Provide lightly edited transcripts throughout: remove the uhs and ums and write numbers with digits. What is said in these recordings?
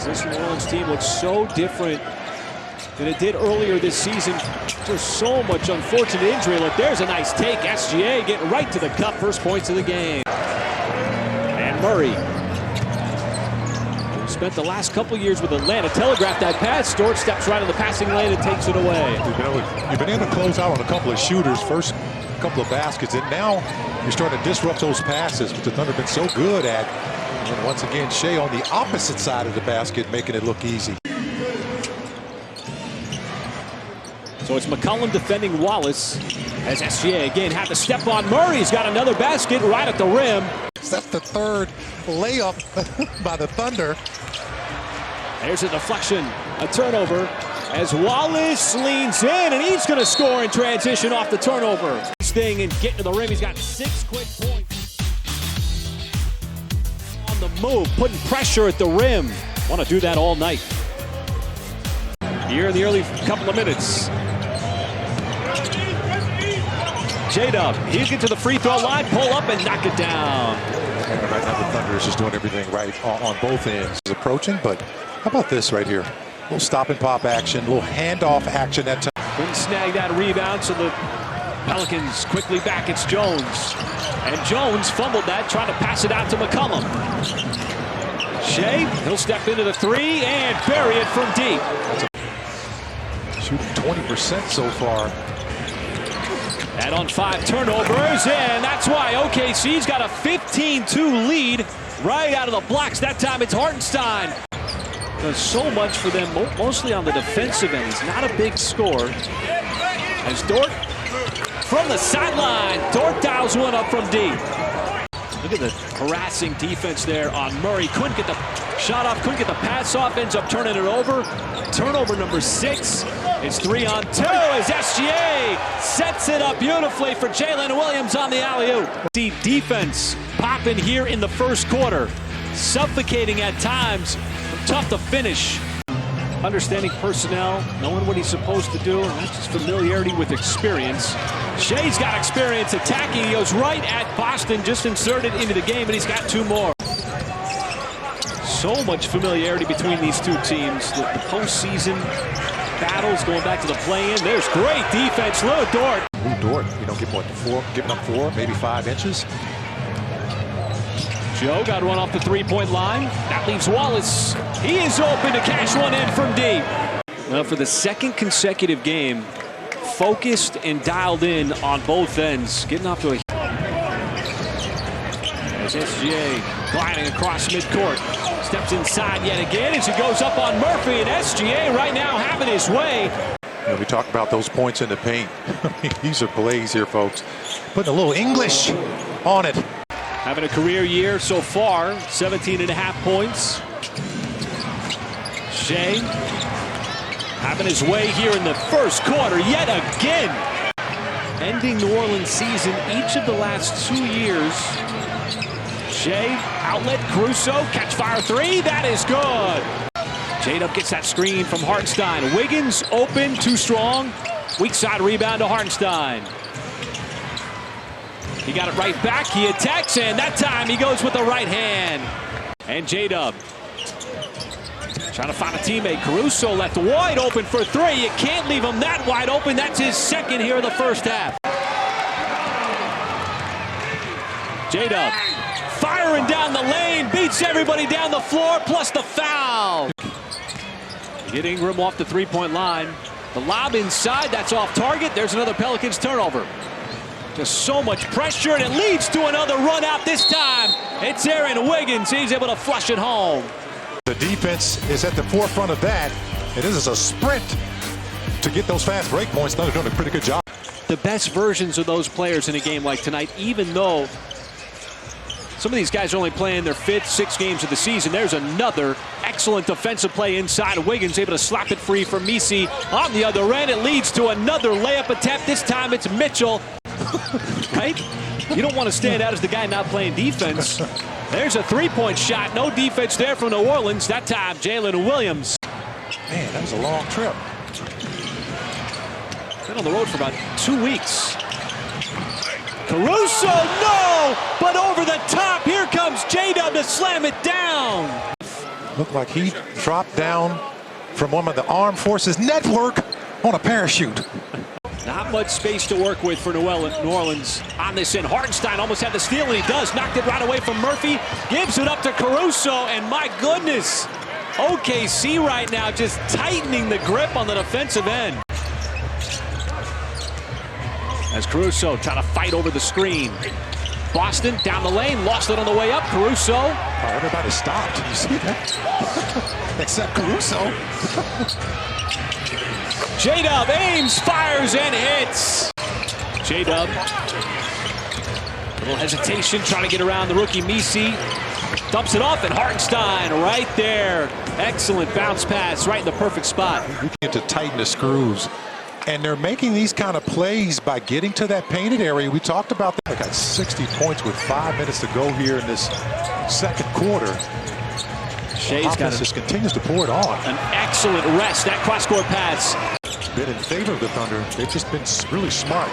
This New Orleans team looks so different than it did earlier this season. Just so much unfortunate injury. Look, there's a nice take. SGA getting right to the cup. First points of the game. And Murray spent the last couple years with Atlanta. Telegraphed that pass. Dort steps right in the passing lane and takes it away. You've been able to close out on a couple of shooters, first couple of baskets, and now you're starting to disrupt those passes, which the Thunder have been so good at. And once again, Shea on the opposite side of the basket, making it look easy. So it's McCollum defending Wallace as SGA again had to step on Murray. He's got another basket right at the rim. That's the third layup by the Thunder. There's a deflection, a turnover as Wallace leans in and he's going to score in transition off the turnover. Thing and getting to the rim. He's got 6 quick points. On the move, putting pressure at the rim. Want to do that all night. Here in the early couple of minutes. J-Dub, he'll get to the free throw line, pull up and knock it down. And right now the Thunder is just doing everything right on both ends. He's approaching, but how about this right here? A little stop and pop action, a little handoff action that time. Couldn't snag that rebound, so the Pelicans quickly back. It's Jones. And Jones fumbled that, trying to pass it out to McCollum. Shea, he'll step into the three and bury it from deep. Shooting 20% so far. And on 5 turnovers, and that's why OKC's got a 15-2 lead right out of the blocks. That time it's Hartenstein. Does so much for them, mostly on the defensive end. He's not a big scorer. As Dort from the sideline, Dort dials one up from deep. Look at the harassing defense there on Murray. Couldn't get the shot off, couldn't get the pass off, ends up turning it over. Turnover number 6. It's 3 on 2 as SGA sets it up beautifully for Jalen Williams on the alley-oop. See defense popping here in the first quarter. Suffocating at times, tough to finish. Understanding personnel, knowing what he's supposed to do, and that's just familiarity with experience. Shea's got experience attacking. He goes right at Boston, just inserted into the game, and he's got 2 more. So much familiarity between these two teams. The postseason battles going back to the play-in. There's great defense. Lou Dort. Lou Dort, you know, giving up 4, maybe 5 inches. Joe got run off the 3-point line. That leaves Wallace. He is open to cash one in from deep. Well, for the second consecutive game, focused and dialed in on both ends. Getting off to a... As SGA gliding across midcourt. Steps inside yet again as he goes up on Murphy, and SGA right now having his way. You know, we talk about those points in the paint. These are plays here, folks. Putting a little English on it. Having a career year so far, 17.5 points. Shea having his way here in the first quarter yet again. Ending New Orleans season each of the last 2 years. Shea, outlet, Caruso, catch fire 3, that is good. J-Dub gets that screen from Hartenstein. Wiggins open, too strong. Weak side rebound to Hartenstein. He got it right back, he attacks, and that time he goes with the right hand. And J-Dub trying to find a teammate. Caruso left wide open for 3. You can't leave him that wide open. That's his second here in the first half. J-Dub firing down the lane, beats everybody down the floor, plus the foul. Get Ingram off the 3-point line. The lob inside, that's off target. There's another Pelicans turnover. Just so much pressure, and it leads to another run out this time. It's Aaron Wiggins. He's able to flush it home. The defense is at the forefront of that, and this is a sprint to get those fast break points. They're doing a pretty good job. The best versions of those players in a game like tonight, even though some of these guys are only playing their 5th, 6th games of the season. There's another excellent defensive play inside. Wiggins able to slap it free from Misi on the other end. It leads to another layup attempt. This time it's Mitchell. Right? You don't want to stand out as the guy not playing defense. There's a 3-point shot. No defense there from New Orleans. That time, Jalen Williams. Man, that was a long trip. Been on the road for about 2 weeks. Caruso, no! But over the top, here comes J-Dub to slam it down. Looked like he dropped down from one of the Armed Forces Network on a parachute. Not much space to work with for New Orleans on this end. Hartenstein almost had the steal, and he does. Knocked it right away from Murphy. Gives it up to Caruso, and my goodness, OKC right now just tightening the grip on the defensive end. As Caruso trying to fight over the screen. Boston down the lane, lost it on the way up. Caruso. Oh, everybody stopped. You see that? Except Caruso. J-Dub aims, fires, and hits. J-Dub. Little hesitation, trying to get around the rookie Misi. Dumps it off, and Hartenstein right there. Excellent bounce pass, right in the perfect spot. We get to tighten the screws. And they're making these kind of plays by getting to that painted area. We talked about that. They got 60 points with 5 minutes to go here in this second quarter. Shea's got just continues to pour it on. An excellent rest. That cross-court pass. Been in favor of the Thunder. They've just been really smart.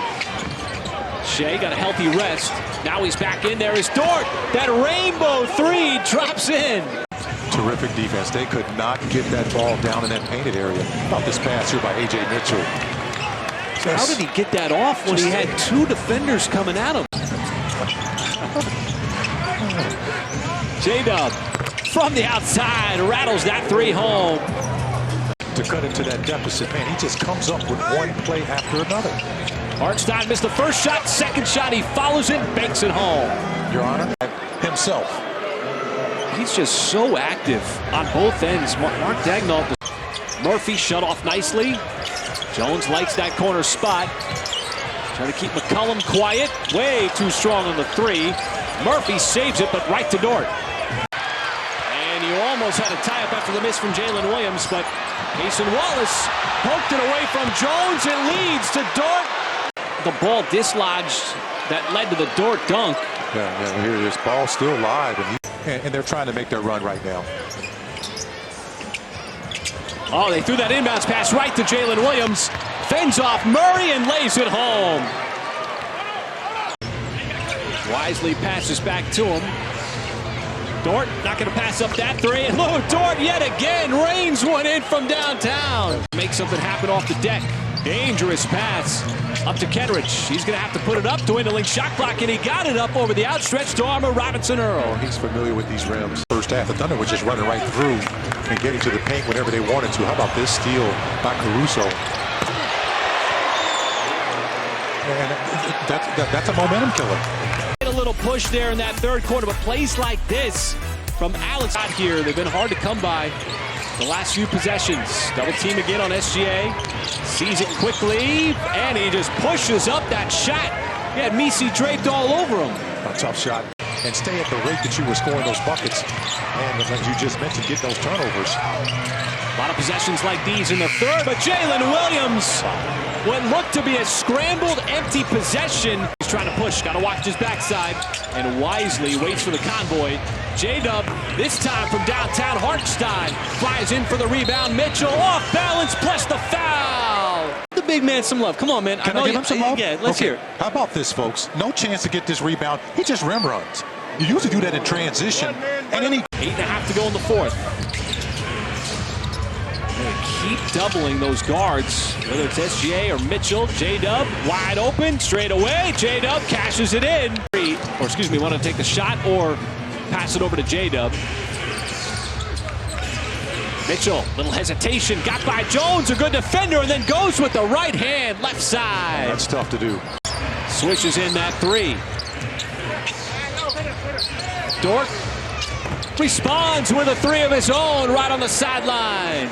Shea got a healthy rest. Now he's back in there. Is Dort. That rainbow three drops in. Terrific defense. They could not get that ball down in that painted area. How about this pass here by A.J. Mitchell? How did he get that off when he had two defenders coming at him? J-Dub from the outside rattles that three home. To cut into that deficit, man, he just comes up with one play after another. Hartenstein missed the first shot, second shot, he follows it, banks it home. Your Honor, himself. He's just so active on both ends. Mark Daigneault. Murphy shut off nicely. Jones likes that corner spot. Trying to keep McCollum quiet. Way too strong on the three. Murphy saves it, but right to Dort. And you almost had a tie-up after the miss from Jalen Williams, but Cason Wallace poked it away from Jones. It leads to Dort. The ball dislodged that led to the Dort dunk. Yeah, here this ball still live, and they're trying to make their run right now. Oh, they threw that inbounds pass right to Jalen Williams. Fends off Murray and lays it home. Wisely passes back to him. Dort not going to pass up that three. And look, Dort yet again rains one in from downtown. Make something happen off the deck. Dangerous pass up to Kenrich. He's going to have to put it up to dwindling shot clock, and he got it up over the outstretched arm of Robinson Earl. He's familiar with these rims. First half, the Thunder was just running right through and getting to the paint whenever they wanted to. How about this steal by Caruso? And that's a momentum killer. A little push there in that third quarter, but plays like this from Alex out here, they've been hard to come by the last few possessions. Double team again on SGA. Sees it quickly, and he just pushes up that shot. He had Misi draped all over him. A tough shot. And stay at the rate that you were scoring those buckets. And as you just mentioned, get those turnovers. A lot of possessions like these in the third, but Jalen Williams, what looked to be a scrambled, empty possession. He's trying to push, got to watch his backside, and wisely waits for the convoy. J-Dub, this time from downtown. Hartenstein flies in for the rebound. Mitchell off balance, plus the foul. The big man some love. Come on, man. Can I give him some love? Yeah, let's hear it. How about this, folks? No chance to get this rebound. He just rim runs. You usually do that in transition. And then he... 8.5 to go in the fourth. They keep doubling those guards, whether it's SGA or Mitchell. J-Dub wide open, straight away. J-Dub cashes it in. Or excuse me, want to take the shot or pass it over to J-Dub. Mitchell, little hesitation, got by Jones, a good defender, and then goes with the right hand, left side. That's tough to do. Swishes in that three. Dort responds with a three of his own right on the sideline.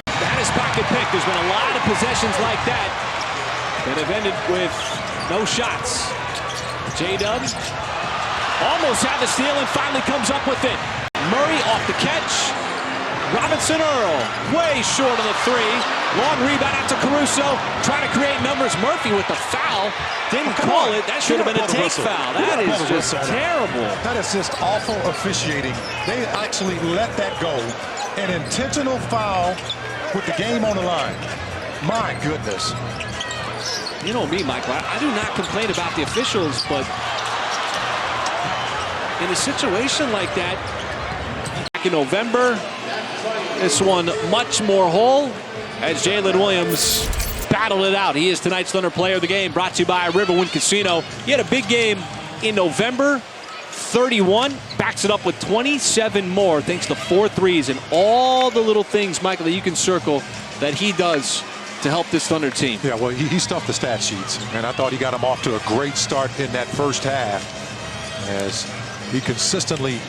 That is pocket pick. There's been a lot of possessions like that have ended with no shots. J-Dub almost had the steal and finally comes up with it. Murray off the catch. Robinson Earl way short of the three. Long rebound out to Caruso. Trying to create numbers. Murphy with the foul. Didn't call it. That should have been a take foul. That is just terrible. That is just awful officiating. They actually let that go. An intentional foul with the game on the line. My goodness. You know me, Michael. I do not complain about the officials, but in a situation like that, back in November, This one much more whole as Jalen Williams battled it out. He is tonight's Thunder Player of the Game, brought to you by Riverwind Casino. He had a big game in November, 31, backs it up with 27 more thanks to 4 threes and all the little things, Michael, that you can circle that he does to help this Thunder team. Yeah, well, he stuffed the stat sheets, and I thought he got him off to a great start in that first half as he consistently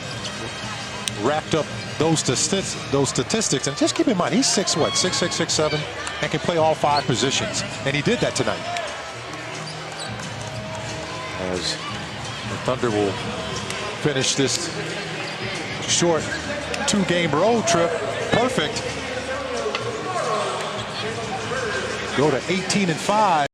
wrapped up those statistics. And just keep in mind, he's 6'6", 6'7", and can play all 5 positions. And he did that tonight. As the Thunder will finish this short 2-game road trip perfect. Go to 18-5.